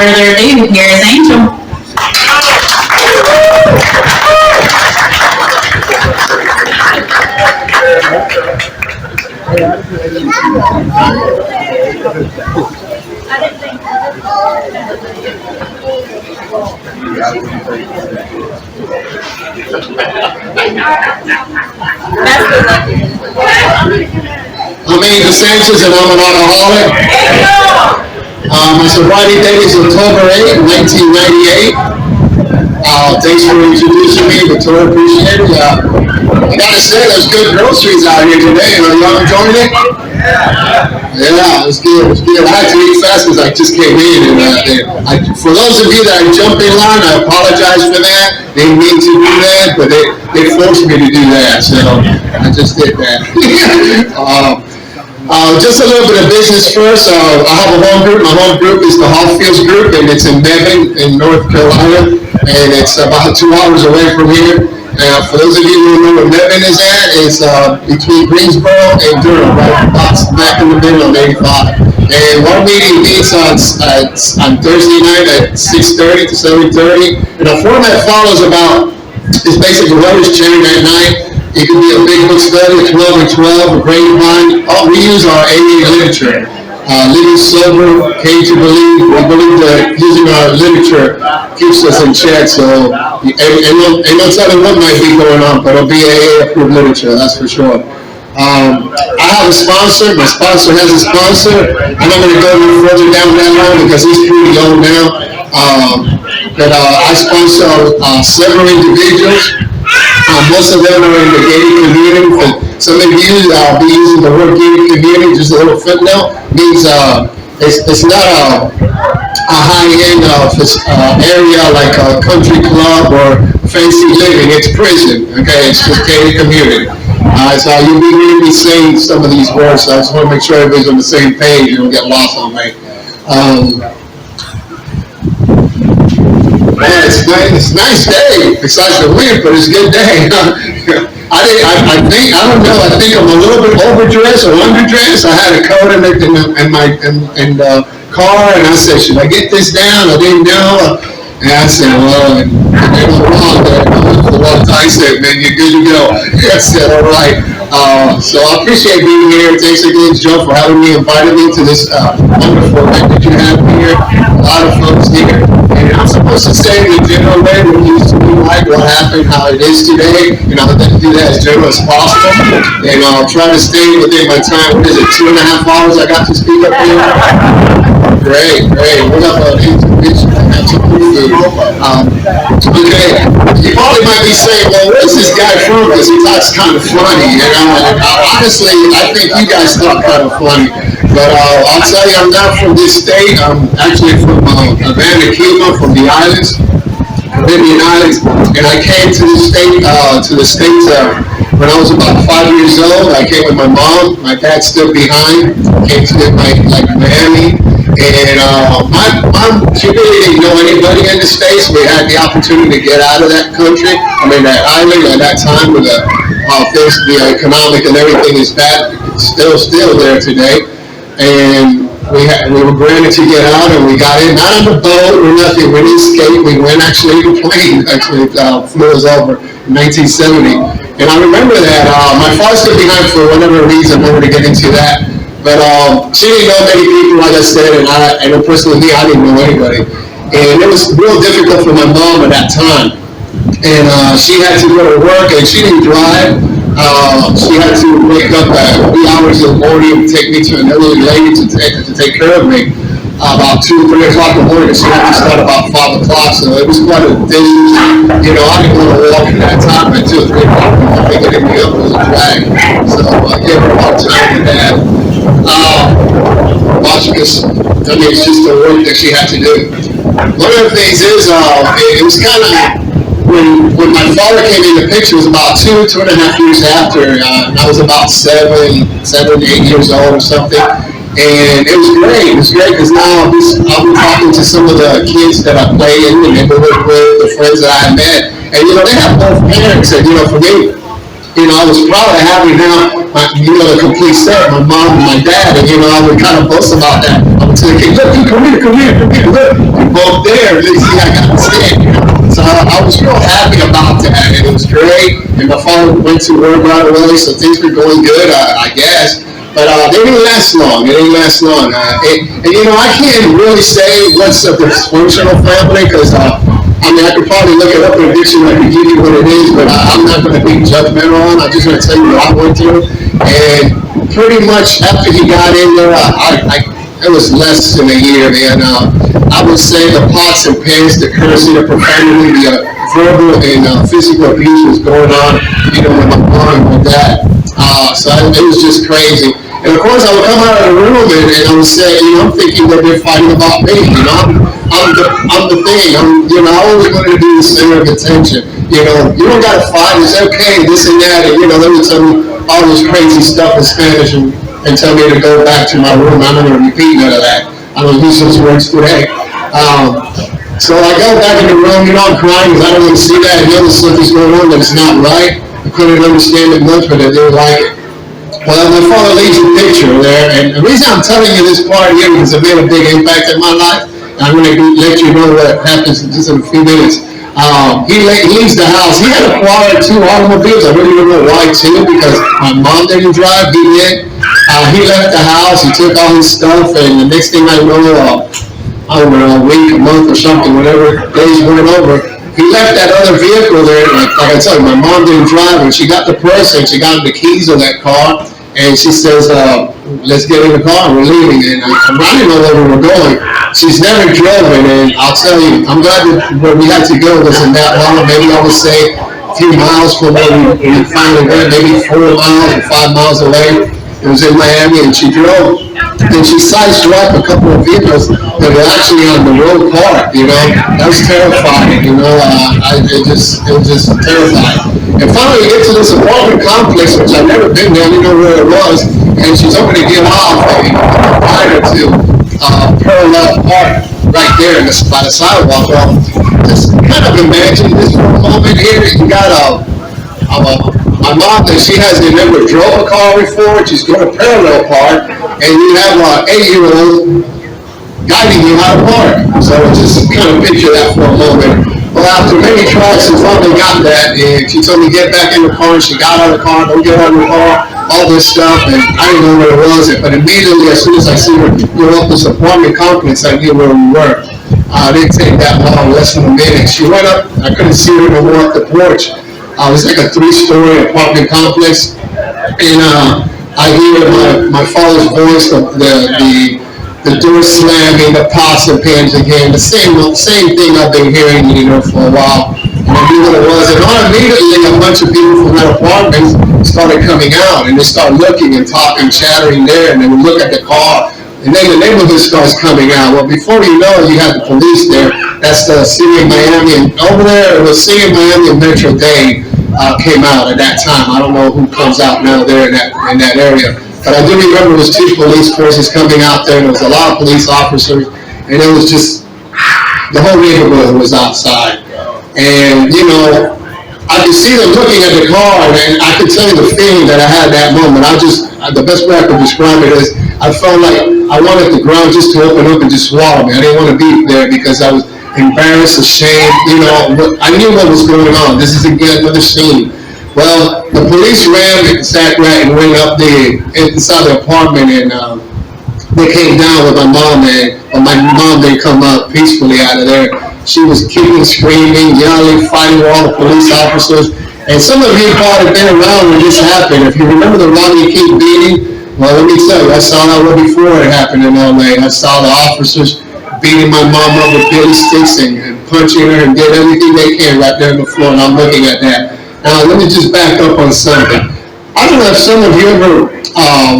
further ado, here is Angel. I'm Angel Sanchez and I'm an alcoholic. My sobriety date is October 8, 1998. Thanks for introducing me, Victoria. Appreciate it. I gotta say, there's good groceries out here today. Y'all enjoying it? Yeah, it was good. It was good. I had to eat fast because I just came in. And for those of you that jumped in line, I apologize for that. They didn't mean to do that, but they forced me to do that, so I just did that. Just a little bit of business first. I have a home group. My home group is the Hallfields Group, and it's in Devon, in North Carolina, and it's about 2 hours away from here. For those of you who know where Devon is at, it's between Greensboro and Durham, right back in the middle of 85. And one meeting meets on Thursday night at 6:30 to 7:30. And the format follows is basically what is sharing that night. It could be a big book study, a 12 and 12, a grapevine. We use our AA literature. Living sober, came to believe. We believe that using our literature keeps us in check. So ain't no telling what might be going on, but it'll be AA approved literature, that's for sure. I have a sponsor. My sponsor has a sponsor. I'm not going to go any further down that line because he's pretty old now. But I sponsor several individuals. Most of them are in the gated community. For some of you, I'll be using the word gated community, just a little footnote, means it's not a high-end area like a country club or fancy living. It's prison, okay? It's just gated community. So you'll be hearing me saying some of these words, so I just want to make sure everybody's on the same page. You don't get lost on me. Man, it's a nice day, besides the wind, but it's a good day. I think I'm a little bit overdressed or underdressed. I had a coat in the car, and I said, should I get this down? I didn't know. And I said, well, and they were wrong there. The one time said, man, you're good to go. I said, all right. So I appreciate being here. Thanks again, Joe, for having me, invited me to this wonderful event that you have here. A lot of folks here. And I'm supposed to say in the general way what it used to be like, what happened, how it is today. And I'm going to do that as general as possible. And I'll try to stay within my time. What is it, 2.5 hours I got to speak up here? Great. What up, individual? Okay. You probably might be saying, well, where's this guy from? Because he talks kind of funny. And honestly, I think you guys talk kind of funny. But I'll tell you, I'm not from this state. I'm actually from Havana, Cuba, from the islands, Caribbean islands. And I came to the States when I was about 5 years old. I came with my mom. My dad still behind. Came to Miami. And my mom, she really didn't know anybody in the States. We had the opportunity to get out of that country. That island at that time with the economic and everything is bad. It's still there today. And we were granted to get out, and we got in, not on the boat or nothing. We didn't skate. We went actually in a plane. Actually, flew us over in 1970. And I remember that my father stood behind for whatever reason. I'm not going to get into that. But she didn't know many people, like I said, and personally me, I didn't know anybody. And it was real difficult for my mom at that time. And she had to go to work, and she didn't drive. She had to wake up at 3 hours in the morning and take me to an elderly lady to take care of me. About 2 or 3 o'clock in the morning, she had to start about 5 o'clock, so it was quite a distance. I didn't want to walk at that time at 2 or 3 o'clock in the morning, getting me up was a drag. So I gave her a hard time for that. It's just the work that she had to do. One of the things is, it was kind of, when my father came in the picture, it was about 2.5 years after, and I was about 7, 8 years old or something. And it was great. It was great because now I'll be talking to some of the kids that I play in the neighborhood with, the friends that I met. And, they have both parents. And, for me, I was proud of having now, the complete set, my mom and my dad. And, I would kind of boast about that. I would say, hey, look, come here, look. both there. Next thing I got to stand, you know. So I was real happy about that, and it was great. And my father went to work right away, so things were going good, I guess. But they didn't last long. It didn't last long. And you know, I can't really say what's a dysfunctional family because I mean, I could probably look it up in a dictionary and give you what it is, but I'm not going to be judgmental on it. I'm just going to tell you what I went through. And pretty much after he got in there, it was less than a year, man. I would say the pots and pans, the cursing, the profanity, the verbal and physical abuse was going on, you know, with my mom and my dad. So it was just crazy. And of course, I would come out of the room and I would say, you know, I'm thinking that they're fighting about me. You know, I'm the thing. You know, I always wanted to be the center of attention. You know, you don't got to fight. It's okay, this and that. And, you know, they would tell me all this crazy stuff in Spanish and tell me to go back to my room. I'm not going to repeat none of that. I'm going to use those words today. So I go back in the room, you know, I'm crying because I don't want to see that. And the other stuff is going on that's not right. I couldn't understand it much, but I didn't like it. Well, my father leaves a picture there, and the reason I'm telling you this part here is it made a big impact in my life. I'm going to let you know what happens in just a few minutes. He leaves the house. He had acquired 2 automobiles. I really don't know why 2, because my mom didn't drive. He did. He left the house. He took all his stuff, and the next thing I know, I don't know, a week, a month, or something, whatever days went over. He left that other vehicle there, like I told you, my mom didn't drive, and she got the purse and she got the keys of that car, and she says, let's get in the car, and we're leaving. And I didn't know where we were going. She's never driven, and I'll tell you, I'm glad that where we had to go wasn't that long. Maybe I would say a few miles from where we finally went, maybe 4 miles or 5 miles away. It was in Miami, and she drove. And she sideswiped a couple of vehicles that were actually on the road parked, you know. That was terrifying, you know. It was just terrifying. And finally we get to this apartment complex, which I've never been there, I didn't know where it was. And she's hoping to get off and invite her to parallel park right there by the sidewalk. Well, just kind of imagine this for a moment here. You got my mom, that she hasn't never drove a car before, she's going to parallel park, and you have an 8-year-old guiding you how to park. So just kind of picture that for a moment. Well, after many tries, she finally got that, and she told me get back in the car, and she got out of the car, don't get out of the car, all this stuff, and I didn't know where it was, but immediately, as soon as I see her go up this apartment complex, I knew where we were. It didn't take that long, less than a minute. She went up, I couldn't see her no more up the porch. It was like a 3-story apartment complex, and I hear my father's voice, the door slamming, the pots and pans again, the same thing I've been hearing, you know, for a while. And I knew what it was, and immediately a bunch of people from that apartment started coming out, and they started looking and talking, chattering there, and they would look at the car. And then the neighborhood starts coming out. Well, before you know it, you have the police there. That's the city of Miami. And over there, it was city of Miami and Metro Dade came out at that time. I don't know who comes out now there in that area. But I do remember there was 2 police forces coming out there. And there was a lot of police officers. And it was just, the whole neighborhood was outside. And, you know, I could see them looking at the car, and I could tell you the feeling that I had that moment. The best way I could describe it is, I felt like I wanted the ground just to open up and just swallow me. I didn't want to be there because I was embarrassed, ashamed, you know. I knew what was going on. This is again another scene. Well, the police ran and sat right and went up there inside the apartment, and they came down with my mom, but my mom didn't come up peacefully out of there. She was kicking, screaming, yelling, fighting with all the police officers. And some of you probably been around when this happened. If you remember the Rodney King beating, well, let me tell you, I saw that one before it happened in LA. I saw the officers beating my mom up with billy sticks and punching her and did everything they can right there on the floor, and I'm looking at that. Now, let me just back up on something. I don't know if some of you ever,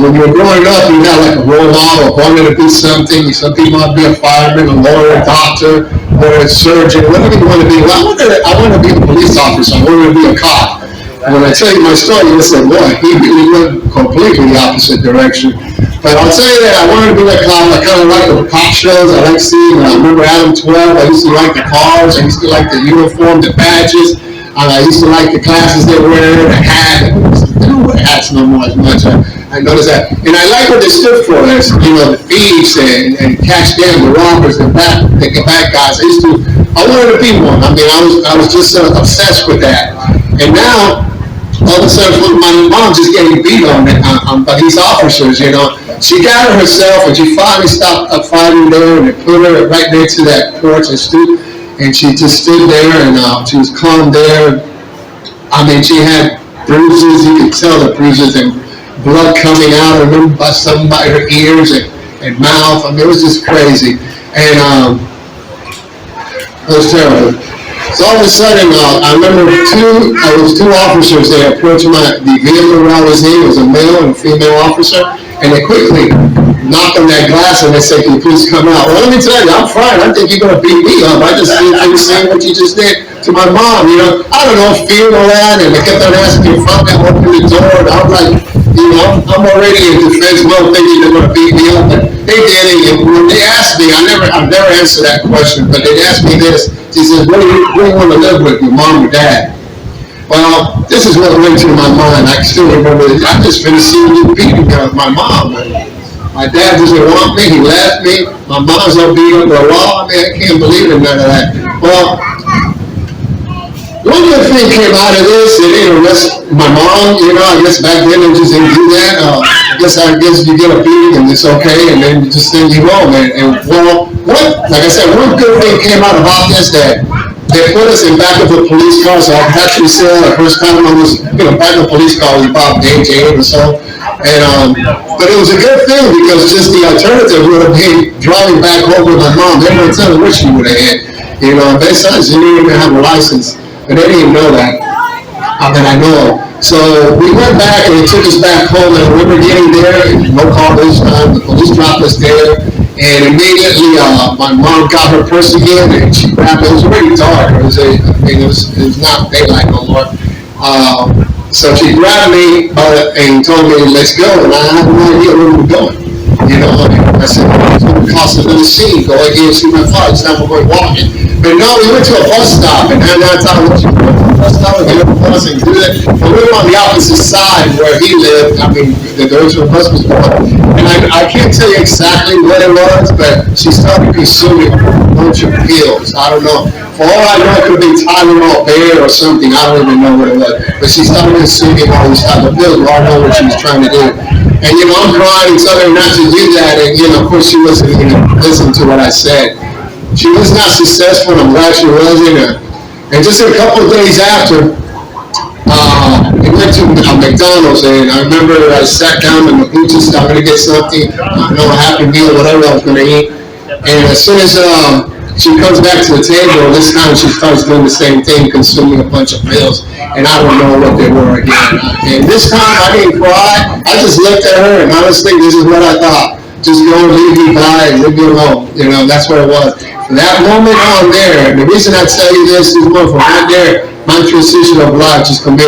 when you were growing up, you had like a role model, wanted to be something. Some people might be a fireman, a lawyer, a doctor, or a surgeon, whatever you want to be. Well, I want to be a police officer. I wanted to be a cop. And when I tell you my story, you'll say, boy, he really went completely the opposite direction. But I'll tell you that I wanted to be a cop. I kind of like the cop shows. I like seeing, I remember Adam 12. I used to like the cars. I used to like the uniform, the badges. I used to like the glasses they wear, the hat. They do wear hats no more as much. I noticed that, and I like what they stood for. As the thieves and catch them, the robbers, the bad guys. I wanted to be one. I mean, I was just obsessed with that. And now, all of a sudden, my mom just getting beat on by these officers. She got her herself, and she finally stopped fighting there, and they put her right next to that porch and she just stood there, and she was calm there. I mean, she had bruises. You could tell the bruises and blood coming out of them by her ears and mouth. I mean, it was just crazy, and it was terrible. So all of a sudden, I remember two officers. They approached the vehicle where I was in. It was a male and a female officer, and they quickly knocked on that glass and they said, "Can you please come out?" Well, let me tell you, I'm fine. I think you're gonna beat me up. I just did the same what you just did to my mom. I don't know, fear all that, and they kept on asking me if I would open the door, and I'm like, I'm already in defense mode, thinking they're gonna beat me up. But they did it. And when they asked me, I've never answered that question, but they asked me this. She says, "What do you want to live with, your mom or dad?" Well, this is what went through my mind. I still remember this. I just finished seeing you beating my mom. My dad doesn't want me. He left me. My mom's all beat up the wall. I mean, I can't believe it, none of that. Well, one good thing came out of this. It didn't arrest my mom. I guess back then they just didn't do that. I guess you get a beating and it's okay, and then you just send you home. And well, like I said, one good thing came out of all this, that they put us in back of a police car. So I actually said the first time I was, back of a police car was about age 8 or so. And but it was a good thing, because just the alternative would have been driving back home with my mom. They wouldn't tell me what she would have had. Besides, she didn't even have a license, but they didn't even know that. I know. So we went back and they took us back home, and we were getting there, no call this time. The police dropped us there, and immediately my mom got her purse again, and she grabbed it. It was already dark. It was not daylight no more. So she grabbed me and told me, "Let's go," and I had no idea where we were going. I said, "It's going to cost us another scene. Go ahead and see my father. It's time we're going walking." But no, we went to a bus stop, and I thought, "What you going to a bus stop and get a bus and do that?" But we were on the opposite side where he lived. I mean, the direction the bus was going. And I can't tell you exactly what it was, but she started consuming a bunch of pills. I don't know. For all I know, it could be Tylenol Bear or something. I don't even know what it was. But she started consuming all these type of pills. Well, I know what she was trying to do. And, I'm crying and telling her not to do that. And, of course, she wasn't even listening to what I said. She was not successful. I'm glad she wasn't. And just a couple of days after, we went to McDonald's, and I remember I sat down in the butcher stop to get something, a Happy Meal, whatever I was going to eat. And as soon as she comes back to the table, this time she starts doing the same thing, consuming a bunch of pills, and I don't know what they were again. And this time I didn't cry. I just looked at her, and honestly, this is what I thought. Just go and leave me by and leave me alone. That's what it was. From that moment on there, and the reason I tell you this is more from right there, my transition of life just went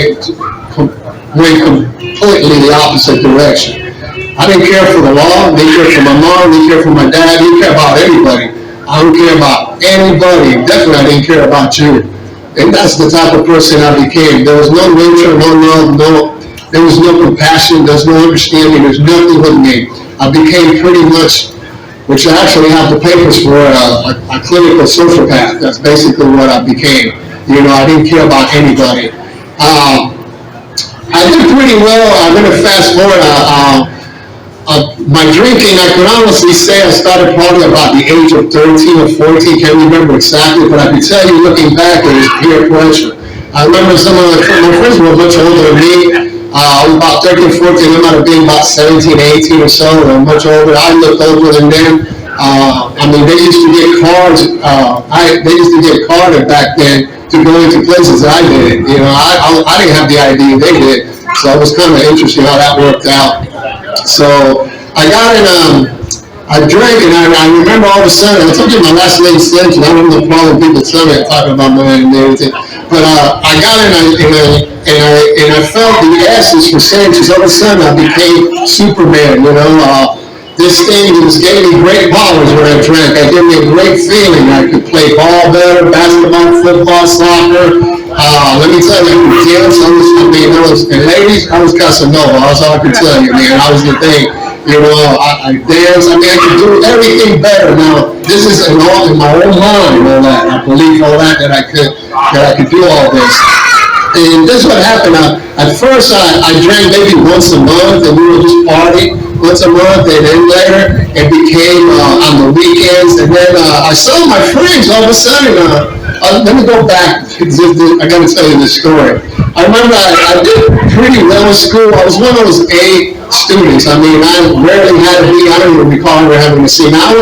completely the opposite direction. I didn't care for the law, didn't care for my mom, didn't care for my dad, didn't care about anybody. I don't care about anybody. Definitely I didn't care about you. And that's the type of person I became. There was no nature, no love, there was no compassion, there's no understanding, there's nothing with me. I became pretty much, which I actually have the papers for, a clinical sociopath. That's basically what I became. I didn't care about anybody. I did pretty well. I'm going to fast forward. My drinking, I could honestly say I started probably about the age of 13 or 14. Can't remember exactly, but I can tell you looking back, it was peer pressure. I remember some of my friends were much older than me. I was about 13, 14. They might have been about 17, 18 or so. They're much older. I looked older than them. They used to get cards. They used to get carded back then to go into places that I didn't. I didn't have the ID they did. So it was kind of interesting how that worked out. So I got in, I drank, and I remember all of a sudden, I told you my last name's Slinton. I don't have no problem with people telling me I'm talking about my name and everything. But I got in, and I felt the essence for centuries. All of a sudden, I became Superman, This thing just gave me great powers when I drank. It gave me a great feeling. I could play ball better, basketball, football, soccer. Let me tell you, gents, and ladies, I was Casanova. That's all I can tell you, man. I was the thing. I danced. I could do everything better. Now, this is in my own mind, all that. I believe all that I could do all this. And this is what happened. At first, I drank maybe once a month, and we would just party once a month. And then later, it became on the weekends. And then I saw my friends all of a sudden. Let me go back. I got to tell you this story. I remember I did pretty well in school. I was one of those A students. I rarely had a B. I don't even recall ever having a C. Now,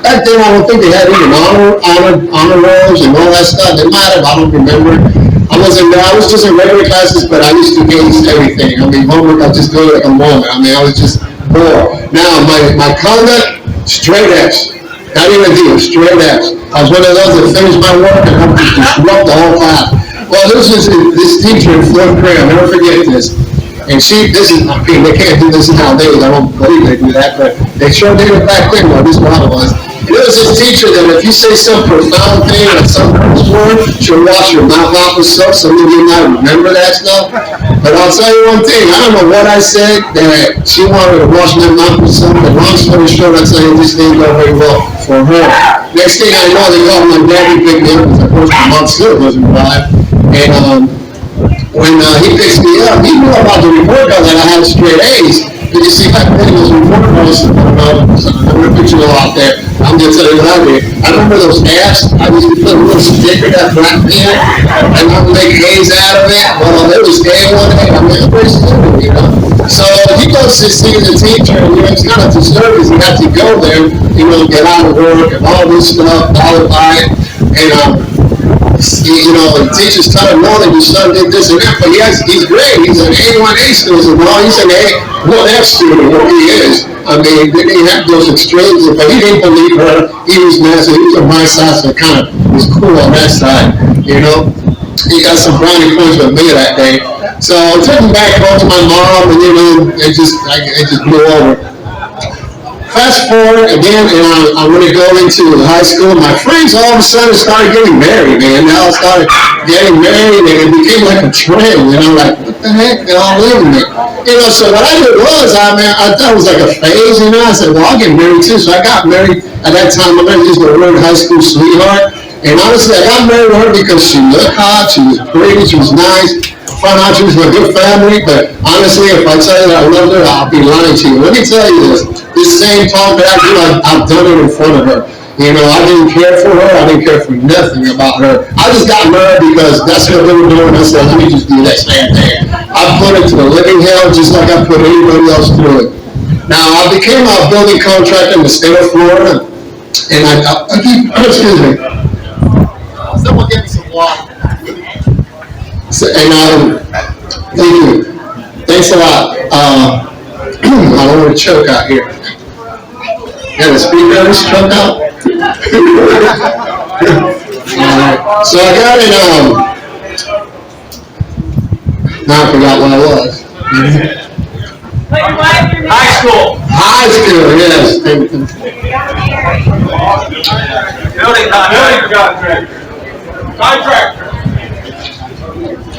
back then, I don't think they had even honor rolls and all that stuff. They might have. I don't remember. I was just in regular classes, but I used to ace everything. Homework, I just do it like a moment. I was just bored. Now, my conduct, straight F's. Not even D, straight F's. I was one of those that finished my work and I just disrupt the whole class. Well, this teacher in fourth grade, I'll never forget this. And they can't do this nowadays. I don't believe they do that, but they sure did it back then. Well, this one was. And it was this teacher that if you say some profound thing or some curse word, she'll wash your mouth off with stuff. Some of you might remember that stuff. But I'll tell you one thing. I don't know what I said that she wanted to wash my mouth with something. But long story short, I'll tell you this didn't go very well for her. Next thing I know, they called my daddy to pick me up because of course my mom still wasn't alive. And when he picks me up, he knew about the report card that I had straight A's. But you see, back then those report cards, I'm going to put you all out there. I'm going to tell you what I did. I remember those apps. I used to put a little sticker that black pen, and I would make A's out of it. Well, it was A1A. I'm pretty stupid, So he goes to see the teacher, and it's kind of disturbing. He had to go there, get out of work and all this stuff, qualify it. And the teachers tell him, no, that your son did this and that, but he's great. He's an A1A student. No, he's an A1F student, what he is. They didn't have those extremes, but he didn't believe her. He was massive. He was on my side, so kind of was cool on that side, He got some brownie points with me that day. So I took him back home to my mom, and it just blew over. Fast forward again, and I'm going to go into high school. My friends all of a sudden started getting married, man. They all started getting married, and it became like a trend. Like, what the heck? They're all living it. So what I did was, I thought it was like a phase, I said, well, I'll get married too. So I got married at that time. I'm going to use the word high school sweetheart. And honestly, I got married to her because she looked hot, she was pretty, she was nice. Found out she was a good family, but honestly, if I tell you that I loved her, I'll be lying to you. Let me tell you this same talk that I do, I've done it in front of her. I didn't care for her, I didn't care for nothing about her. I just got married because that's what they were doing. I said, let me just do that same thing. I put it to the living hell just like I put anybody else through it. Now, I became a building contractor in the state of Florida, and excuse me. Someone get me some water. And thank you. Thanks a lot. I don't want to choke out here. Yeah, the speaker is choked out. So I got it. Now I forgot what I was. High school. High school, yes. Building contractor. Contractor.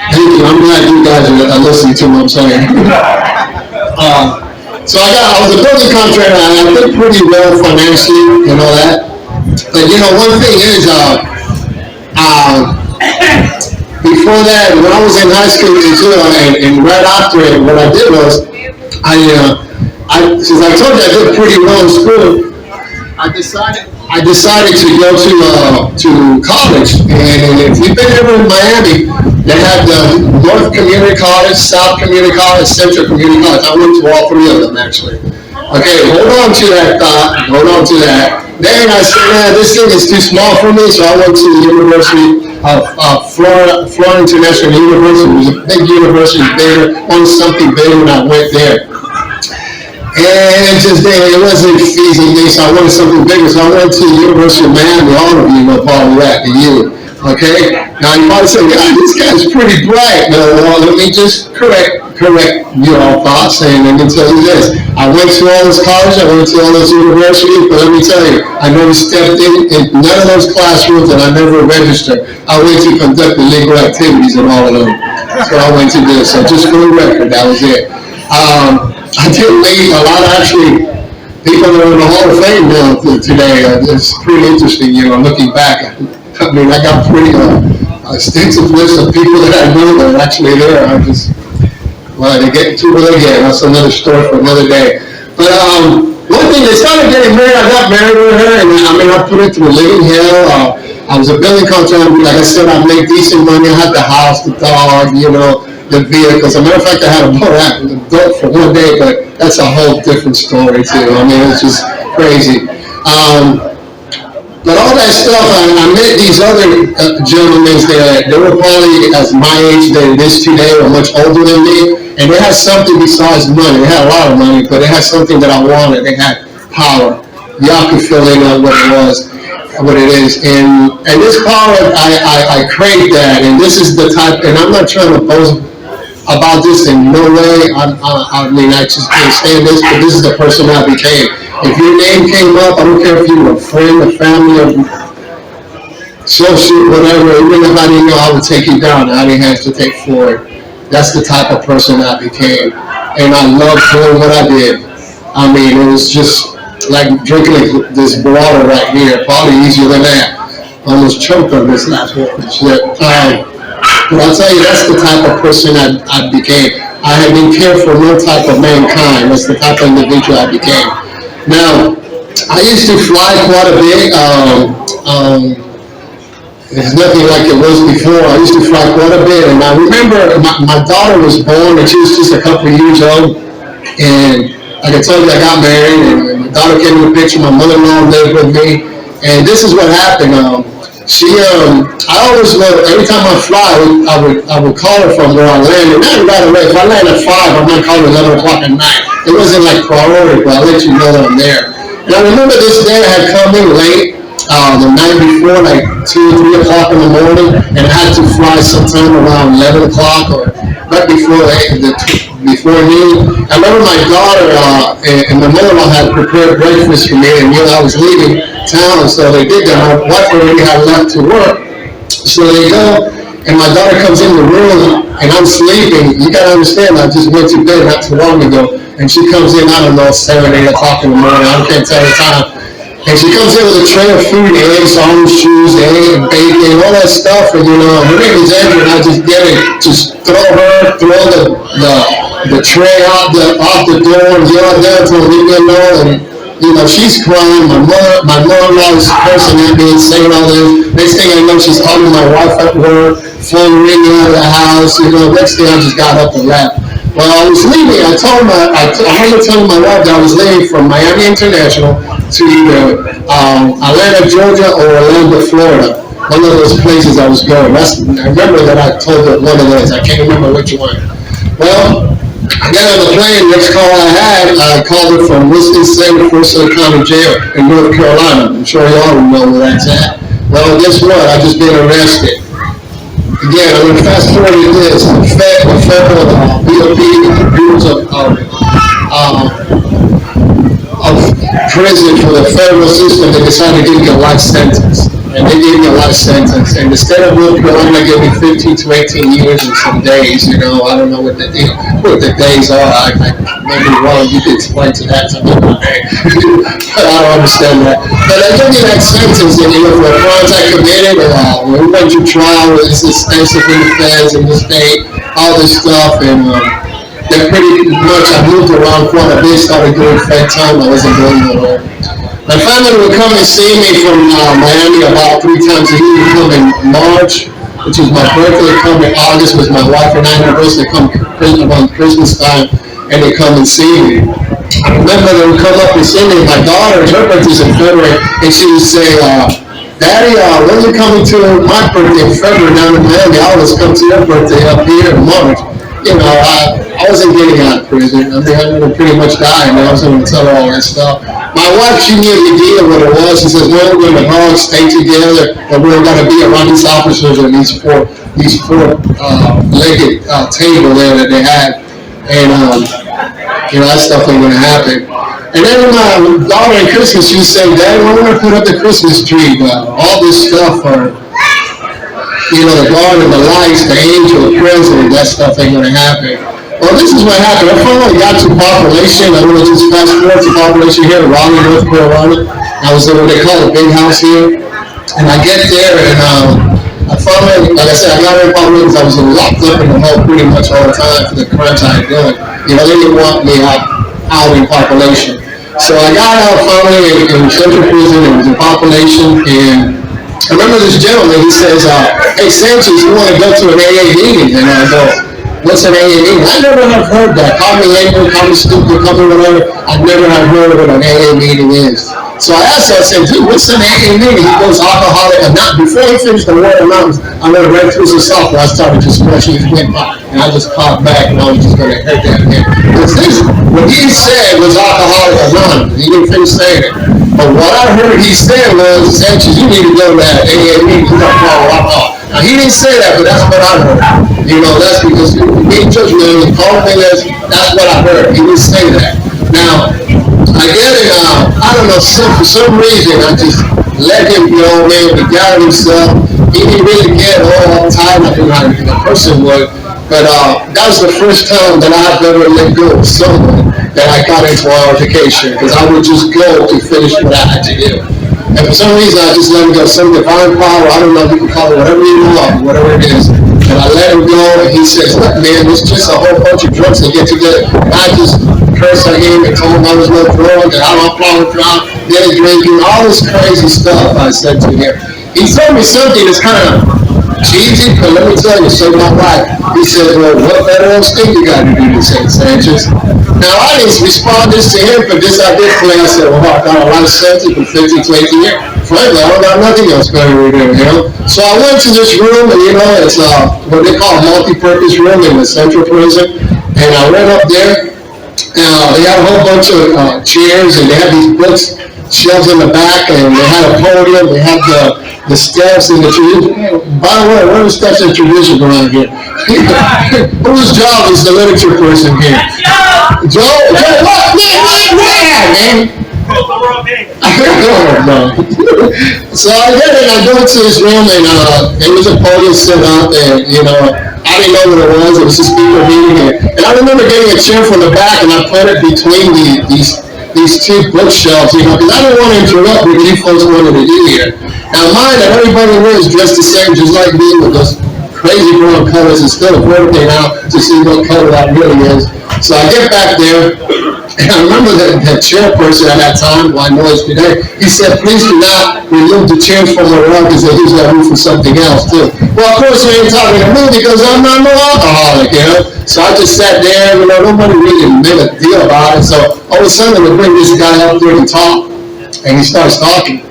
Thank you. I'm glad you guys are listening to what I'm saying. So I was a building contractor, and I did pretty well financially and all that. But one thing is, before that, when I was in high school and right after it, what I did was, since I told you I did pretty well in school, I decided to go to college. And if you've been ever in Miami, they have the North Community College, South Community College, Central Community College. I went to all three of them, actually. Okay, hold on to that thought. Hold on to that. Then I said, this thing is too small for me, so I went to the University of Florida International University. It was a big university, bigger, on something bigger when I went there. And it wasn't feasible, so I wanted something bigger. So I went to the University of Miami. All of you know part of that, the U. Okay? Now you might say, "God, this guy's pretty bright." No, let me just correct your thoughts, and let me tell you this: I went to all those colleges, I went to all those universities, but let me tell you, I never stepped in none of those classrooms, and I never registered. I went to conduct illegal activities in all of them. So I went to do. So just for the record, that was it. I did meet a lot of actually people that are in the Hall of Fame now today. It's pretty interesting, looking back. I mean, I got pretty extensive list of people that I know that are actually there. They get to where they get. That's another story for another day. But one thing, they started getting married. I got married with her, and I put it through a living hell. I was a building contractor. Like I said, I made decent money. I had the house, the dog, the vehicles. As a matter of fact, I had a boat for one day, but that's a whole different story too. I mean, it's just crazy. But all that stuff, I met these other gentlemen that they were probably as my age than it is today, or much older than me, and they had something besides money. They had a lot of money, but they had something that I wanted. They had power. Y'all can fill in on what it is, and this power, I crave that, and this is the type, and I'm not trying to boast about this in no way. I mean, I just can't stand this, but this is the person I became. If your name came up, I don't care if you were a friend, a family, or associate, whatever, even if I didn't know, I would take you down. I didn't have to take forward. That's the type of person I became. And I loved doing what I did. I mean, it was just like drinking this water right here, probably easier than that. I almost choked on this last one. But I'll tell you, that's the type of person I became. I had been cared for no type of mankind. That's the type of individual I became. Now, I used to fly quite a bit. It's nothing like it was before. I used to fly quite a bit. And I remember my daughter was born, and she was just a couple of years old. And like I told you, I got married, and my daughter came in the picture. My mother-in-law lived with me. And this is what happened. I always loved, every time I fly, I would call her from where I landed. Not right away. If I land at 5, I might call her 11 o'clock at night. It wasn't like priority, but I'll let you know that I'm there. And I remember this day I had come in late, the night before, like 2 or 3 o'clock in the morning, and I had to fly sometime around 11 o'clock or right before noon. I remember my daughter and my mother-in-law had prepared breakfast for me, and I was leaving town, so they did that. My wife already had left to work, so they go, and my daughter comes in the room, and I'm sleeping. You gotta understand, I just went to bed not too long ago, and she comes in, I don't know, 7, 8 o'clock in the morning, I can't tell the time, and she comes in with a tray of food, eggs, orange juice, egg, bacon, all that stuff, and her name is Andrew, and I just get it, just throw the tray out the door and yell at her to leave me alone, and she's crying. My mother-in-law is cursing at me and saying all this. Next thing I know, she's calling my wife at work, phone ringing out of the house. Next thing I just got up and left. Well, I was leaving. I remember telling my wife that I was leaving from Miami International to either Atlanta, Georgia, or Orlando, Florida. One of those places I was going. I remember that I told her one of those. I can't remember which one. Well, I got on the plane. Next call I called her from Winston-Salem, Forsyth County Jail in North Carolina. I'm sure y'all know where that's at. Well, guess what? I just been arrested. Again, I'm going to fast forward to this. The federal BOP rules of prison for the federal system, they decided to give me a life sentence. And they gave me a life sentence. And instead of North Carolina gave me 15 to 18 years and some days, I don't know what the days are. I may be wrong. You can explain to that some other day. But I don't understand that. But they gave me that sentence, and for the crimes I committed, we went to trial. It's extensive in the feds in the state, all this stuff, and that pretty much I moved around quite a bit. Started doing Fed time. I wasn't doing it all. My family would come and see me from Miami about 3 times a year. They come in March, which is my birthday. They come in August, which is my wife and I anniversary. They come around Christmas time, and they come and see me. I remember they would come up and see me. My daughter, her birthday's in February, and she would say, Daddy, when are you coming to my birthday in February down in Miami? I always come to your birthday up here in March. I wasn't getting out of prison. I mean, I was pretty much dying. I was going to tell her all that stuff. My wife, she knew the deal what it was. She says, well, we're going to all stay together, and we're going to be around these officers and these four-legged table there that they had. And, that stuff ain't going to happen. And then my daughter at Christmas, she said, Dad, we're going to put up the Christmas tree. All this stuff for, the garden, the lights, the angel, the present, that stuff ain't going to happen. Well, this is what happened. I finally got to population. I'm going to just fast forward to population here in Raleigh, North Carolina. I was in what they call a big house here. And I get there, and I finally, like I said, I got in population because I was locked up in the hole pretty much all the time for the crimes I had done. They didn't want me out in population. So I got out finally in central prison. It was in population, and I remember this gentleman, he says, hey, Sanchez, you want to go to an AA meeting? And I go, what's an AA meeting? I never have heard that. Call me label, call me stupid, call me whatever. I never have heard of what an AA meeting is. So I asked him, I said, dude, what's an AA meeting? He goes, alcoholic and not. Before he finished the word announce, I went right through some software. I started just brushing his wind by. And I just caught back, and I was just going to hurt that again. Because what he said was alcoholic anonymous. He didn't finish saying it. But what I heard he said was, Sanchez, you need to go to that AA meeting. You're not follow alcohol. Now, he didn't say that, but that's what I heard. That's because being judgmental and calling me that's what I heard. He didn't say that. Now, I get it, I don't know, for some reason, I just let him go, man. He got himself. He didn't really get all uptight like a person would. But that was the first time that I've ever let go of someone that I got into altercation, because I would just go to finish what I had to do. And for some reason, I just let him go. Some divine power, I don't know, you can call it whatever you want, whatever it is. And I let him go, and he says, look, man, it's just a whole bunch of drunks that get together. And I just cursed at him and told him I was no drug, and I don't follow drunk, then drinking, all this crazy stuff I said to him. He told me something that's kind of cheesy, but let me tell you, saved my life. He said, well, what better else thing you got to do to St. Sanchez? Now, I didn't respond this to him for this I did play. I said, well, I got a lot of sentence from 15 to 18 years. Frankly, I don't got nothing else better to do, So I went to this room, and, it's what they call a multi-purpose room in the central prison. And I went up there, and they had a whole bunch of chairs, and they had these books, shelves in the back, and they had a podium, they had the steps and the tradition. By the way, what are the steps and tradition around here? Whose job is the literature person here? Joe, what? Man. So I get it, I go into this room, and there was a podium set up, and, I didn't know what it was. It was a speaker meeting, and I remember getting a chair from the back, and I put it between these two bookshelves, because I didn't want to interrupt what you folks wanted to do here. Now, mind that everybody here is dressed the same, just like me, with those crazy brown colors, and still working out to see what color that really is. So I get back there, and I remember the chairperson at that time, who I know is today, he said, please do not remove the chairs from the rug, because they use that room for something else, too. Well, of course, we ain't talking to me, because I'm not no alcoholic, So I just sat there, nobody really made a deal about it. So all of a sudden, we bring this guy up there to talk, and he starts talking.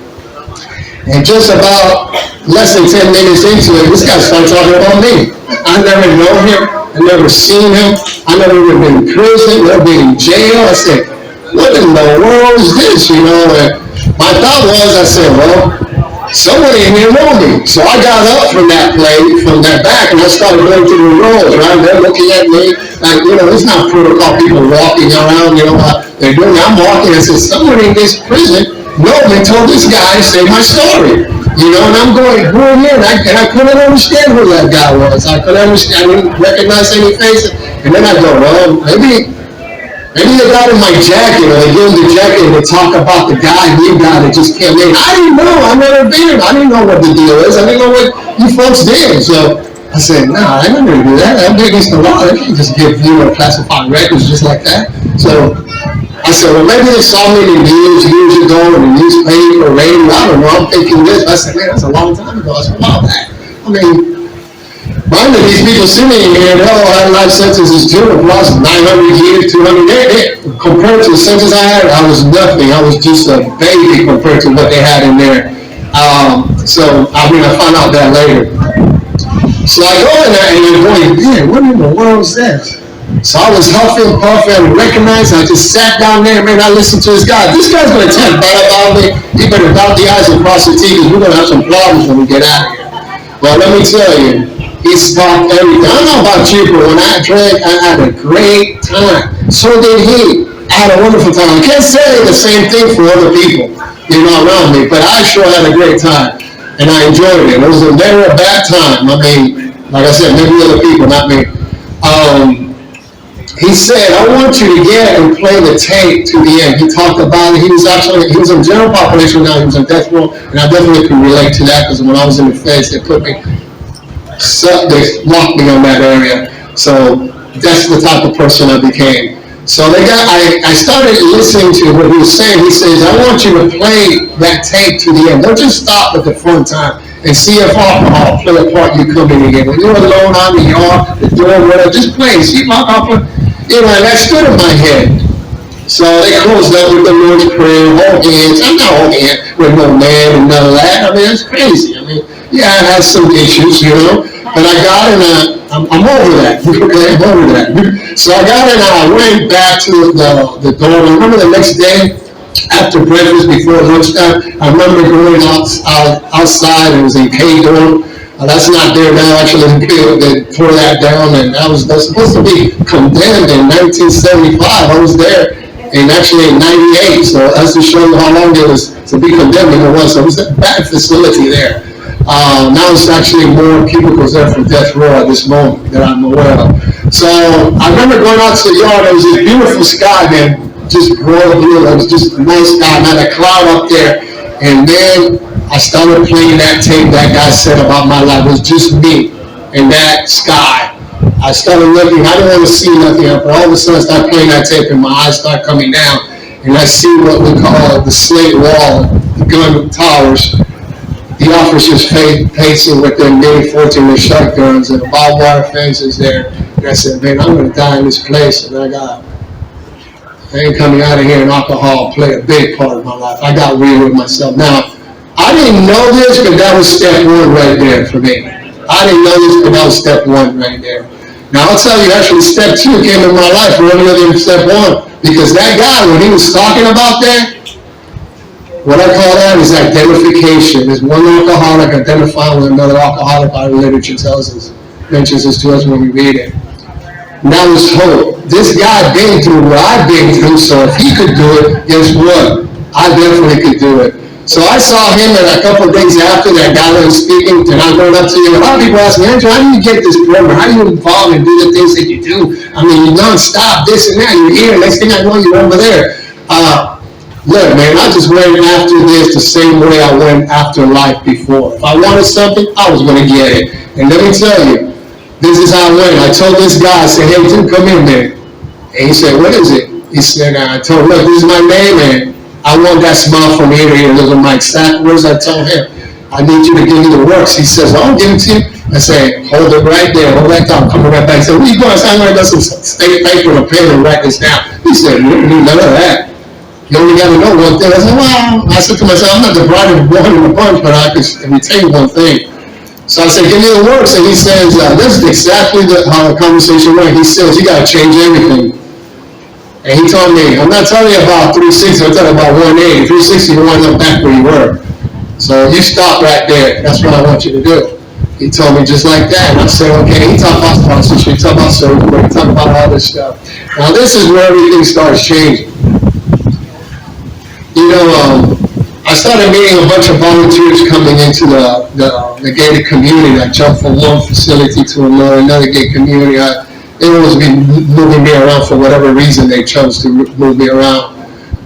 And just about less than 10 minutes into it, this guy starts talking about me. I never known him. I never seen him. I never even been in prison, never been in jail. I said, what in the world is this, And my thought was, I said, well, somebody in here know me. So I got up from that back, and I started going through the rows, right? They're looking at me like, it's not protocol people walking around, they're doing. I'm walking, I said, someone in this prison they told this guy to say my story. And I'm going, who are you? And I couldn't understand who that guy was. I didn't recognize any faces. And then I go, well, maybe they got in my jacket, or they gave him the jacket and they talk about the new guy that just came in. I didn't know. I've never been. I didn't know what the deal is. I didn't know what you folks did. So I said, nah, I never do that. I'm against the law. They can't just give classified records just like that. So I said, well, maybe they saw me in the news years ago in the newspaper, radio. I don't know. I'm thinking this. I said, man, that's a long time ago. That's a while back. I mean, mind that these people sitting here, they all had life sentences too. It was 900 years, 200 years. Compared to the sentence I had, I was nothing. I was just a baby compared to what they had in there. So, I found out that later. So I go in there and I'm going, man, what in the world is this? So I was huffing, puffing, and recognized. I just sat down there, man. I listened to this guy. This guy's going to talk bad about me. He better dot the I's and cross the T's because we're going to have some problems when we get out of here. Well, let me tell you, he stopped everything. I don't know about you, but when I drank, I had a great time. So did he. I had a wonderful time. I can't say the same thing for other people, around me, but I sure had a great time. And I enjoyed it. It was never a bad time. I mean, like I said, maybe other people, not me. He said, I want you to get and play the tape to the end. He talked about it. He was in general population now. He was in death row. And I definitely can relate to that because when I was in the feds, they locked me on that area. So that's the type of person I became. So I started listening to what he was saying. He says, I want you to play that tape to the end. Don't just stop at the fun time and see if alcohol play a part you come in again. When you're alone out in the yard, the door, whatever, just play. See if alcohol play. And that stood in my head. So they closed up with the Lord's Prayer, hold hands. I'm not holding hands with no man and none of that. I mean, that's crazy. I mean, yeah, I had some issues, but I got in I'm over that. Okay, I'm over that. So I got in and I went back to the door. I remember the next day, after breakfast, before lunchtime, I remember going outside. It was in K-Dorm. That's not there now. Actually, they tore that down, and that's supposed to be condemned in 1975. I was there, and actually in '98. So that's to show you how long it was to be condemned. It was. So it was a bad facility there. Now it's actually more cubicles there for death row at this moment that I'm aware of. So I remember going out to the yard. There was this beautiful sky, man, just royal blue. It was just a nice sky. I had a cloud up there, and then I started playing that tape that guy said about my life. It was just me and that sky. I started looking. I didn't want to see nothing, but all of a sudden I started playing that tape, and my eyes started coming down, and I see what we call the slate wall, the gun towers. The officers facing with their mini 14 shotguns and the barbed wire fences there. And I said, man, I'm going to die in this place. And I ain't coming out of here, and alcohol played a big part of my life. I got real with myself. Now, I didn't know this, but that was step one right there for me. I didn't know this, but that was step one right there. Now, I'll tell you, actually, step two came in my life earlier than step one. Because that guy, when he was talking about that, what I call that is identification. There's one alcoholic identifying with another alcoholic, our literature mentions this to us when we read it. Now there's hope. This guy been through what I've been through, so if he could do it, guess what? I definitely could do it. So I saw him, and a couple of days after that guy was speaking, and I went up to him. A lot of people ask me, Andrew, how do you get this program? How do you involve and do the things that you do? I mean, you're non-stop, this and that. You're here, next thing I know, you're over there. Look, man, I just went after this the same way I went after life before. If I wanted something, I was going to get it. And let me tell you, this is how I went. I told this guy, I said, hey, dude, come in, man. And he said, what is it? He said, I told him, look, this is my name, man. I want that smile from ear to ear. Those are my exact words I told him. I need you to give me the works. He says, I'll give it to you. I say, hold it right there. Hold that down. Coming right back. He said, where you going? I said, I'm going to get some state paper and a pen and write this down. He said, you don't need none of that. You only got to know one thing. I said, well, I said to myself, I'm not the bride of one in a bunch, but I could retain one thing. So I said, give me the works. And he says, this is exactly how the conversation went. He says, you got to change everything. And he told me, I'm not telling you about 360, I'm telling you about 180. 360, you want to go back where you were. So you stop right there. That's what I want you to do. He told me just like that. And I said, okay. He talked about sponsorship. He talked about service. He talked about all this stuff. Now this is where everything starts changing. I started meeting a bunch of volunteers coming into the gated community. I jumped from one facility to another gated community. They always be moving me around for whatever reason they chose to move me around.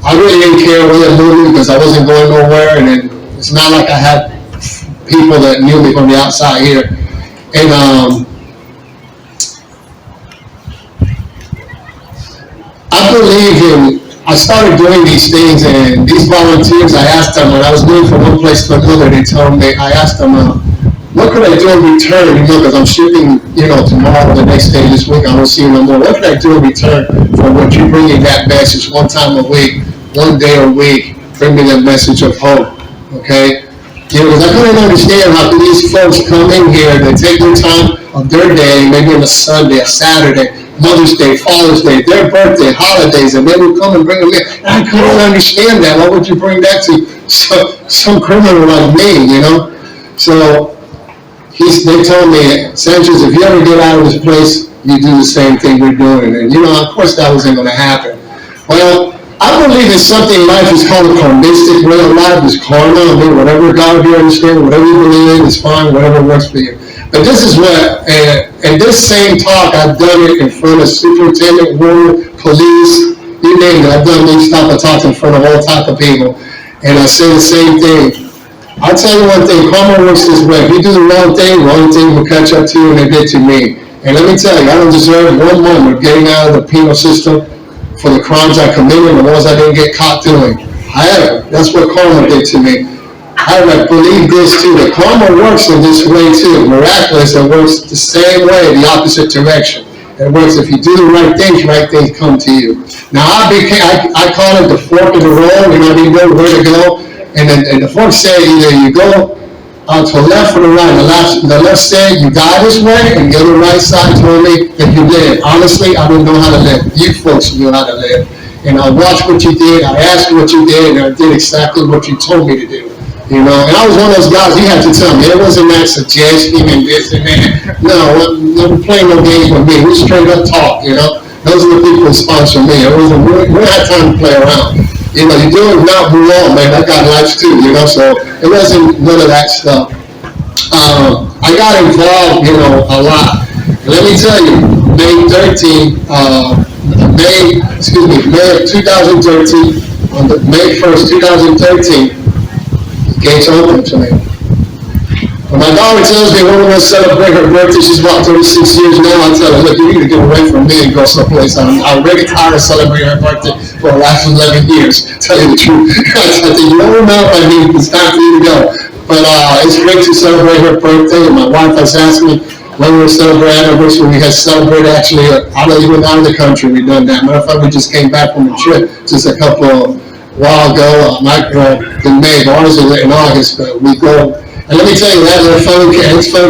I really didn't care where they moved me because I wasn't going nowhere, and then it's not like I had people that knew me from the outside here. And I believe I started doing these things, and these volunteers, I asked them, when I was moving from one place to another, I asked them, what could I do in return? Because I'm shipping, tomorrow, the next day, this week, I don't see you no more. What could I do in return for what you bring in that message one time a week, one day a week, bring me that message of hope, okay? Because I couldn't understand how through these these folks come in here, they take their time of their day, maybe on a Sunday, a Saturday, Mother's Day, Father's Day, their birthday, holidays, and they would come and bring them in. And I couldn't understand that. Why would you bring that to some criminal like me, you know? So they told me, Sanchez, if you ever get out of this place, you do the same thing we're doing. And, you know, of course that wasn't going to happen. Well, I believe in something in life is called a karmistic way of life, is karma. I mean, whatever God you understand, whatever you believe in is fine, whatever works for you. But this is what, and this same talk, I've done it in front of superintendent, ward, police, you name it. I've done these type of talks in front of all type of people. And I say the same thing. I'll tell you one thing, karma works this way. If you do the wrong thing will catch up to you, and it did to me. And let me tell you, I don't deserve 1 moment of getting out of the penal system for the crimes I committed and the ones I didn't get caught doing. However, that's what karma did to me. I believe this too, that karma works in this way too. Miraculous, it works the same way, the opposite direction. It works if you do the right things come to you. Now I call it the fork in the road, you know, you know where to go. And the fork said either you go to the left or the right. The left said you die this way, and the other right side told me that you live. Honestly, I don't know how to live. You folks knew how to live. And I watched what you did, I asked you what you did, and I did exactly what you told me to do. You know, and I was one of those guys, you had to tell me. It wasn't that suggestion and this and that. No, never playing no games with me. We straight up talk, you know. Those are the people who sponsor me. We don't have time to play around. You know, you're doing not move on, man. I got lives too, you know, so it wasn't none of that stuff. I got involved, you know, a lot. Let me tell you, May of 2013, on the May 1st, 2013, gates open to me. When my daughter tells me we're going to celebrate her birthday, she's about 36 years now, I tell her, look, you need to get away from me and go someplace. I'm already tired of celebrating her birthday for the last 11 years, tell you the truth. I said, you don't know if I mean, it's time for you to go. But it's great to celebrate her birthday, and my wife has asked me when we celebrate anniversary. We had celebrated actually even out of the country. We've done that. Matter of fact, we just came back from a trip just a while ago, in May, but ours is in August, but we go. And let me tell you, that little phone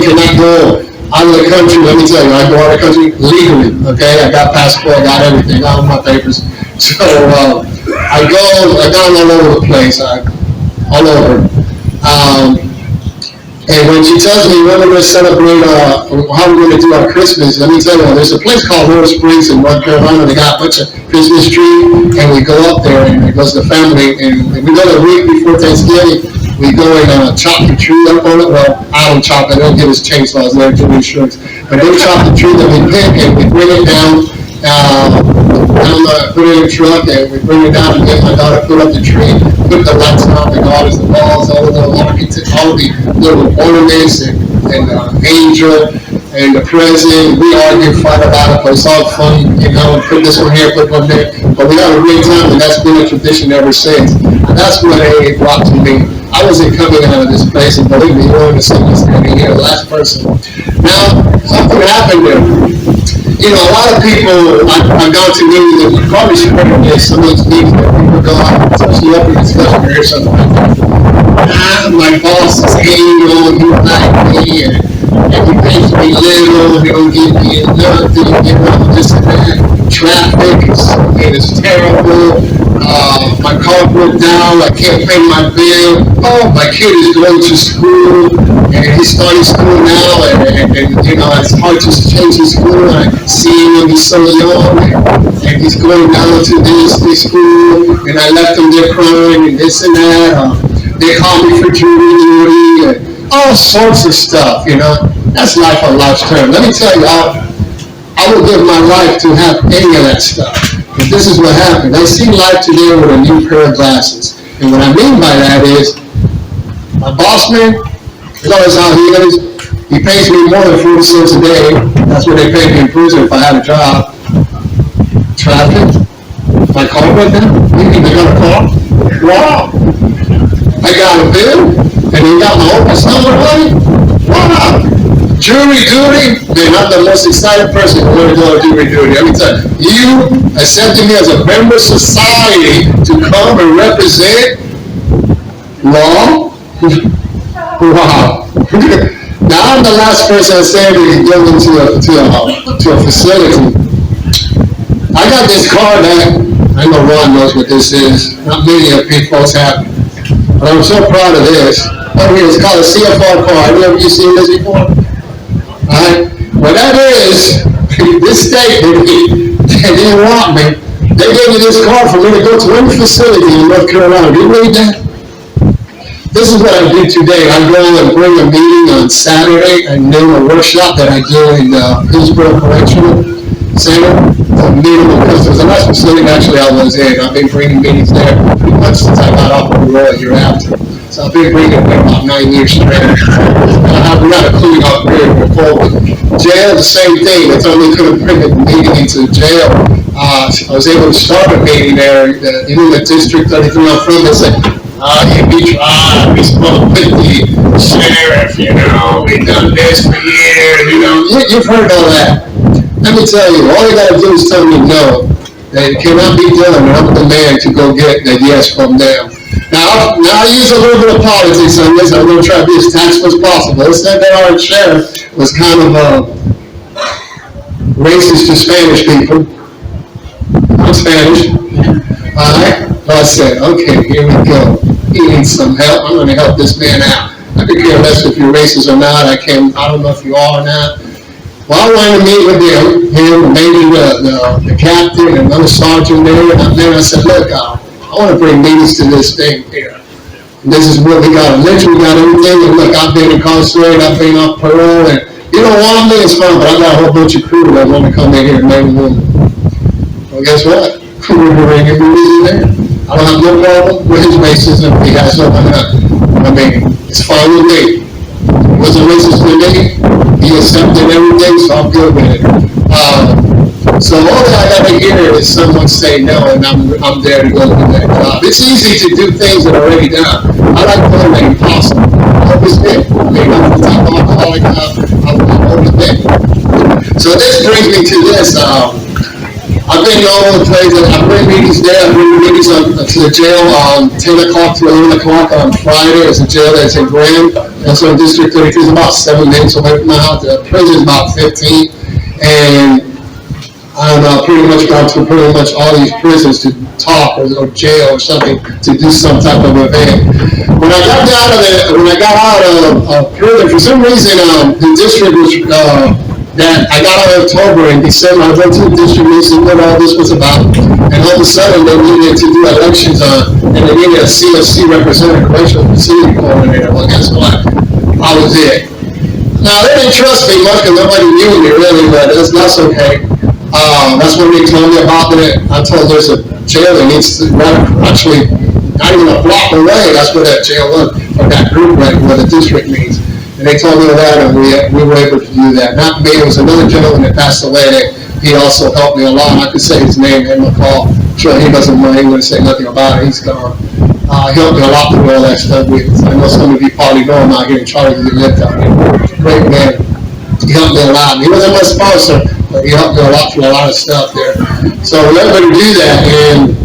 cannot go out of the country. Let me tell you, I go out of the country legally, okay? I got passport, I got everything, all my papers. So I go all over the place, all over. And when she tells me when we're going to celebrate, how we're going to do our Christmas, let me tell you, there's a place called Laurel Springs in North Carolina. They got a bunch of Christmas tree, and we go up there, and it goes to the family, and we go the week before Thanksgiving. We go and chop the tree up on it. Well, I don't chop it. They don't give us chainsaws there, do insurance. But they chop the tree that we pick, and we bring it down, put it in the truck, and we bring it down and get my daughter put up the tree, put the lights on, the garters, the balls, all the little ornaments, and angel, and the president. We argue, fight about it, but it's all fun, you know, put this one here, put one there. But we have a great time, and that's been a tradition ever since. And that's what AA brought to me. I wasn't coming out of this place, and believe me, you're going to see me standing here, the last person. Now, something happened there. You know, a lot of people, I've gone to meetings, and you probably should remember this, some of these meetings where people go out, especially up in discussion or something like that. My boss is angry, he like me, and he pays me little, he don't give me nothing, you know, this and that. Traffic is terrible. My car broke down, I can't pay my bill. Oh, my kid is going to school, and he's starting school now, and you know, it's hard to change his school. I see him when he's so young, and he's going down to this school, and I left him there crying, and this and that. They call me for jury duty, and all sorts of stuff, you know. That's life on life's term. Let me tell you, I would give my life to have any of that stuff. But this is what happened. I see life today with a new pair of glasses. And what I mean by that is, my boss man, you know how he is. He pays me more than 40 cents a day. That's what they pay me in prison if I had a job. Traffic. My car went down. You think they got a car? Wow. I got a bill, and they got my open number money. Wow. Jury duty, man, I'm the most excited person who want to go on jury duty. Let me tell you, you accepted me as a member of society to come and represent law? Wow. the last person I said to go to a facility. I got this car that, I know Ron knows what this is. Not many of you folks have. But I'm so proud of this. Oh, here, it's called a CFR car. Have you seen this before? Alright? Well, that is, this state, they didn't want me. They gave me this car for me to go to any facility in North Carolina. Do you read that? This is what I do today. I go and bring a meeting on Saturday and do a workshop that I do in Hillsborough Correctional Center for minimum customers. And that's facility actually I was in. I've been bringing meetings there pretty much since I got off the road a year after. So I've been bringing it for about 9 years straight. We got a clean up period for COVID. Jail, the same thing. They told me they couldn't bring the meeting into jail. I was able to start a meeting there. In the District 33 I'm from, they said, we spoke with the sheriff, we've done this for years, You've heard all that. Let me tell you, all you gotta do is tell me no. That it cannot be done, and I'm the man to go get the yes from them. Now I use a little bit of politics on this. I'm gonna try to be as tactful as possible. It said that our sheriff was kind of racist to Spanish people. I'm Spanish. Alright? I said, okay, here we go. He needs some help. I'm going to help this man out. I could care less if you're racist or not. I don't know if you are or not. Well, I wanted to meet with him, maybe the captain and another sergeant there. And then I said, look, I want to bring meetings to this thing here. And this is what we got. Literally got everything. And look, I've been incarcerated. I've been off parole. And you don't want me, it's fine. But I got a whole bunch of crew that want to come in here and man and woman. Well, guess what? We're bringing meetings there. I don't have no problem with his racism. He has no I mean, it's fine with me. He wasn't racist with me. He accepted everything, so I'm good with it. So all that I gotta hear is someone say no, and I'm there to go do that job. It's easy to do things that are already done. I like doing the impossible. I always did. I mean, I'm a top alcoholic. I've always been. So this brings me to this. I've been all over the place. I bring meetings there. I bring meetings to the jail on 10 o'clock to 11 o'clock on Friday. There's a jail that's in Graham. That's on District 33. It's about 7 minutes away from my house. The prison is about 15. And I'm pretty much gone to pretty much all these prisons to talk or jail or something to do some type of event. When I got out of prison, for some reason, the district was that I got out of October and December. I went to the district and said what all this was about. And all of a sudden, they needed to do elections and they needed a CFC representative, correctional facility coordinator. Well, guess what? I was it. Now, they didn't trust me much because nobody knew me really, but that's okay. That's when they told me about it. I told there's a jail that needs to actually not even a block away. That's where that jail was, or that group right where the district meets. And they told me that, and we were able to do that. Not me, it was another gentleman that passed away that he also helped me a lot. I could say his name, Ed McCall. Sure, he doesn't mind. He wouldn't say nothing about it. He's gone. He helped me a lot through all that stuff. I know some of you probably know him out here in Charlie. He lived out here. Great man. He helped me a lot. He wasn't my sponsor, but he helped me a lot through a lot of stuff there. So we're able to do that. And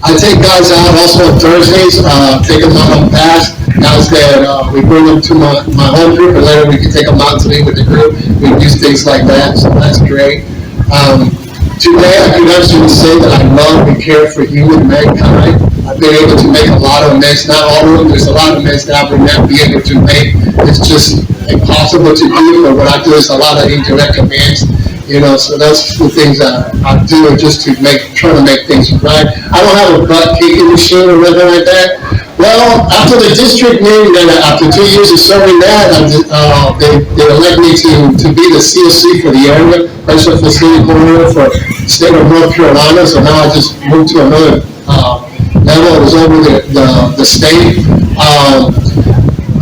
I take guys out also on Thursdays, take them out on pass. Guys that we bring them to my home group, and later we can take them out to meet with the group. We do things like that, so that's great. Today I can actually say that I love and care for human mankind. I've been able to make a lot of amends, not all of them. There's a lot of amends that I would never be able to make. It's just impossible to do, but what I do is a lot of indirect amends. So that's the things that I do just to try to make things right. I don't have a butt kicking machine or anything like that. Well, after the district meeting, after 2 years of serving that, they elect me to be the CFC for the area, Correctional Facility Coordinator for the state of North Carolina. So now I just moved to another level. It was over the state.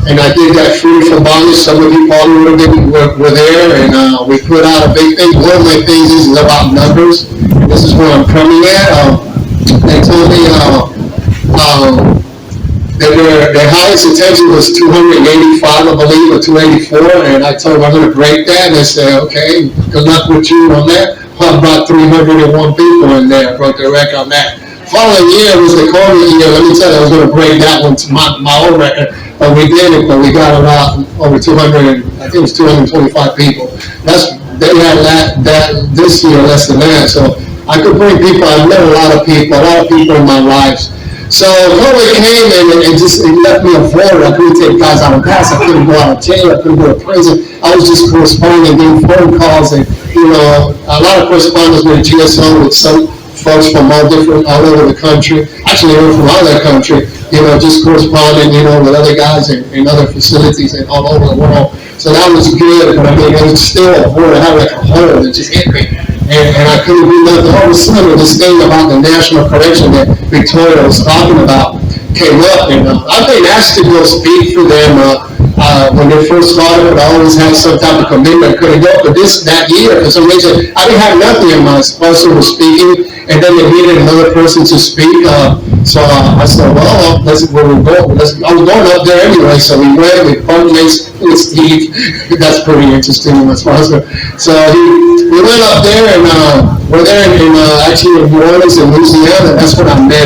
And I did that free from bondage. Some of you probably were there, and we put out a big thing. One of my things is about numbers. This is where I'm coming at. They told me their highest attention was 285, I believe, or 284, and I told them I'm going to break that, and they said, okay, good luck with you on that. About 301 people in there. I broke the record on that. following year was the COVID year. Let me tell you, I was going to break that one to my own record, but we did it. But we got around over 200. I think it was 225 people. They had that this year less than that. So I could bring people. I've met a lot of people in my lives. So COVID came and it left me a void. I couldn't take guys out of class. I couldn't go out of jail. I couldn't go to prison. I was just corresponding, doing phone calls, and a lot of correspondence with GSO with some folks from all over the country. Actually, they were from all over the country. Just corresponding, with other guys in other facilities and all over the world. So that was good, but I mean, it was still a void. I had like a hole that just hit me. And I couldn't do nothing. All of a sudden, this thing about the national correction that Victoria was talking about came up, and I've been asked to go speak for them when they first started, but I always had some type of commitment. I couldn't go, but that year, for some reason, I didn't have nothing, and my sponsor was speaking, and then they needed another person to speak. So I said, well, that's where we go. I was going up there anyway, so we went. We bumped with Steve. That's pretty interesting, my sponsor. So we went up there, and we're there actually in New Orleans in Louisiana. That's when I met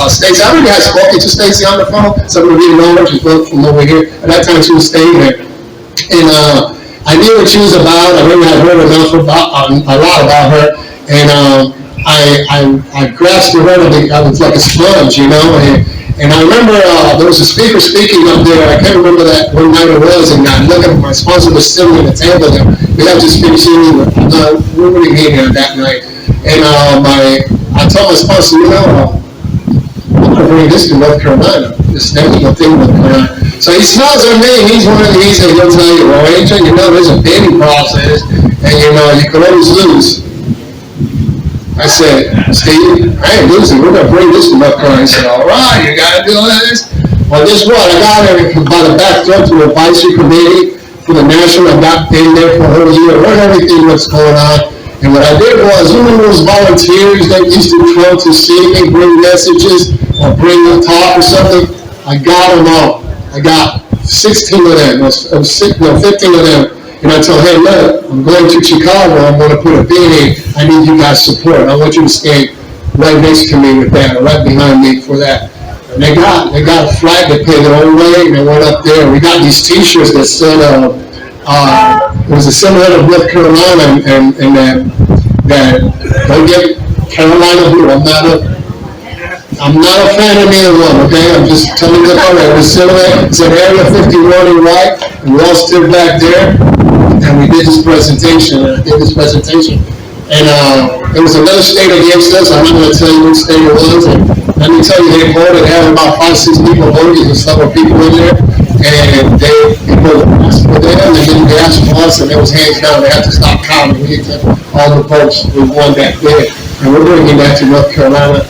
Stacey. I already had spoken to Stacey on the phone. Some of you know her. She's from over here. At that time, she was staying there, and I knew what she was about. I really had heard enough a lot about her, and I grasped her. I was like a sponge, and I remember there was a speaker speaking up there. I can't remember that what night it was, and I looked at my sponsor was sitting at the table there. We had to speak to we were really meeting that night, and I told my sponsor, I'm going to bring this to North Carolina. This national thing with Carolina. So he smiles at me, and he's one of these, and he'll tell you, well, Adrian, there's a bidding process, and you can always lose. I said, Steve, I ain't losing. We're going to bring this to North Carolina. He said, all right, you got to do this. Well, guess what? I got there by the back door to the advisory committee for the national. I got in there for a whole year, learned everything that's going on. And what I did was, those volunteers that used to come to see me, bring messages, or bring a talk or something, I got them all. I got 16 of them, 15 of them. And I told, hey, look, I'm going to Chicago. I'm going to put a bid in. I need you guys' support. I want you to stay right next to me with that, or right behind me for that. And they got a flag that paid their own way, and they went up there. We got these T-shirts that said, it was a similar of North Carolina, and that don't get Carolina blue. I'm not a fan of neither one, okay? I'm just telling you about it. It was similar. It said Area 51 in white, and we all stood back there. And we did this presentation, and it was another state against us. I'm not going to tell you what state it was. And let me tell you, they voted. They had about 5-6 people voting, and several people in there. And people asked for them, and then they asked for us, and it was hands down. They had to stop counting. We had all the votes. We won that day. And we're bringing that to North Carolina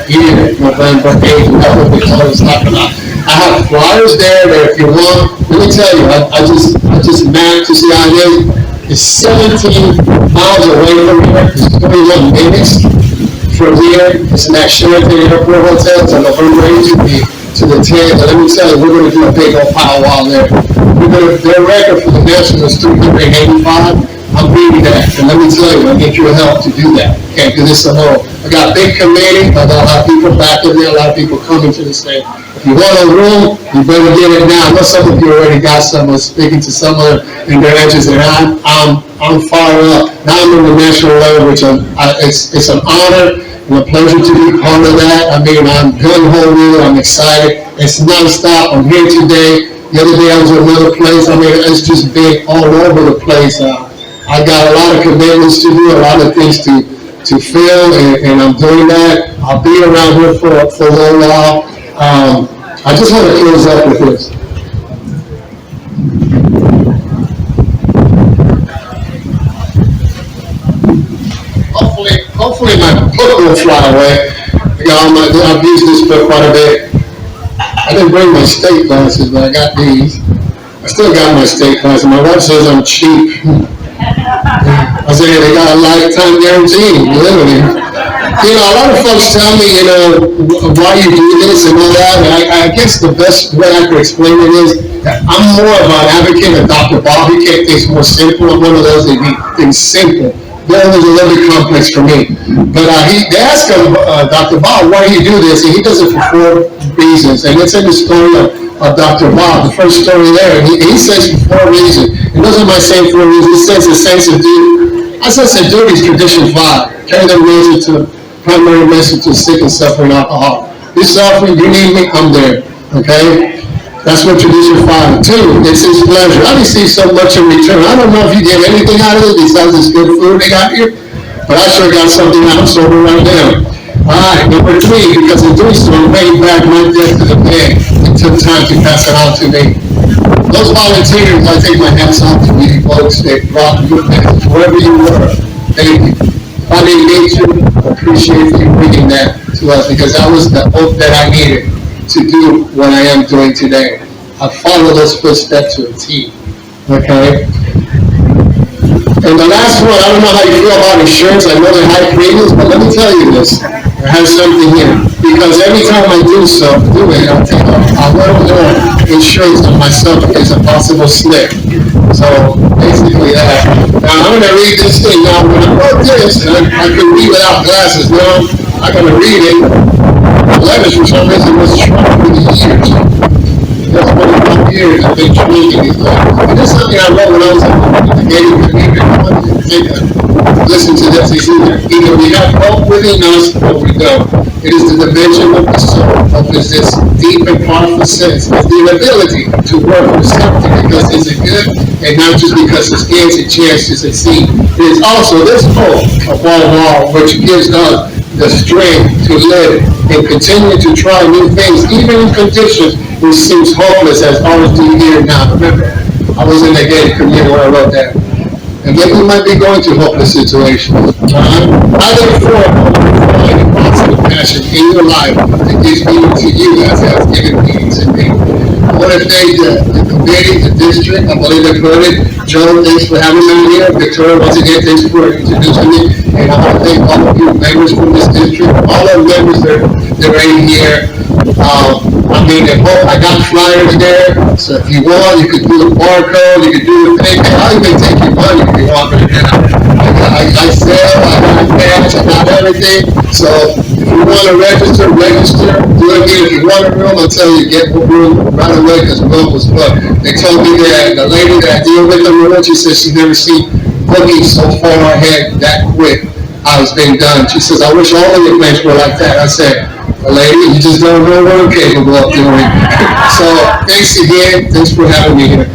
here, November 8th. And that's what we call it. I have flyers there that if you want, let me tell you, I just mapped to see how it is. It's 17 miles away from here. It's 21 minutes from here. It's in that Sheraton Airport Hotel. So November 8th to the 10th. And let me tell you, we're going to do a big old powwow there. Their record for the national is 385. I'm beating that, and let me tell you, I need your help to do that. Can't do this alone. I got a big committee. I got a lot of people back in there, a lot of people coming to this thing. If you want a room, you better get it now. I know some of you already got some. I was speaking to some of them in their edges, and I'm fired up. Now I'm in the national level, which it's an honor and a pleasure to be part of that. I mean, I'm gung-ho with it. I'm excited. It's nonstop. I'm here today. The other day I was in another place. I mean, it's just big all over the place. I got a lot of commitments to do, a lot of things to fill, and I'm doing that. I'll be around here for a little while. I just want to close up with this. Hopefully my book will fly away. I've used this book quite a bit. I didn't bring my state glasses, but I got these. I still got my state glasses. My wife says I'm cheap. I said, they got a lifetime guarantee, literally. A lot of folks tell me, why you do this and all that. And I guess the best way I could explain it is, I'm more of an advocate of Dr. Bob. He kept things more simple. I'm one of those that keep things simple. That was a little bit complex for me. But they asked him, Dr. Bob, why do you do this? And he does it for 4 reasons. And it's in the story of Dr. Bob, the first story there. And he says for 4 reasons. And those are my same 4 reasons. He says the sense of duty. My sense of duty is tradition 5. Carry the message to primary message to sick and suffering alcohol. You're suffering, you need me, I'm there. Okay? That's what tradition 5. 2, it's his pleasure. I receive so much in return. I don't know if you get anything out of it besides this good food they got here, but I sure got something out of sober right now. All right, number 3, because in doing so, I'm paying back my debt to the man and took time to pass it on to me. Those volunteers, I take my hats off to you folks that brought good message wherever you were. Thank you. I didn't meet you, appreciate you bringing that to us because that was the hope that I needed to do what I am doing today. I follow those footsteps to a T. Okay? And the last one, I don't know how you feel about insurance. I know they're high premiums, but let me tell you this. I have something here. Because every time I do it, I'll take a little more insurance on myself in case a possible slip. So basically that. Now I'm going to read this thing. Now when I wrote this, and I could read without glasses. Now I'm going to read it. The letters for some reason was shrunk for the years. That's 25 years I've been reading these letters. And this is something I wrote when I was in the gated community. I wanted to take listen to this. Either we have hope within us or we don't. It is the dimension of the soul. Hope is this deep and powerful sense. It's the ability to work for something because it's a good and not just because it stands a chance to succeed. It is also this hope above all which gives us the strength to live and continue to try new things, even in conditions which seems hopeless as always do here now. Remember, I was in the gated community when I wrote that. And maybe you might be going through hopeless situations. I therefore find a positive passion in your life that gives meaning to you as it has given meaning to me. I want to thank the committee, the district, I believe they put it. Joe, thanks for having me here. Victoria, once again, thanks for introducing me. And I want to thank all of you members from this district, all our members that are in here. I got flyers there, so if you want, you could do the barcode, you could do the thing. I'll even take your money if you want, but I sell, I got cash, I got everything. So if you want to register, do it again. If you want a room, I'll tell you, get a room right away because the room was booked. They told me that the lady that I deal with the room, she said she's never seen bookings so far ahead that quick. I was being done. She says, I wish all of your plans were like that. I said, lady, you just don't know what I'm capable of doing. So, thanks again. Thanks for having me here.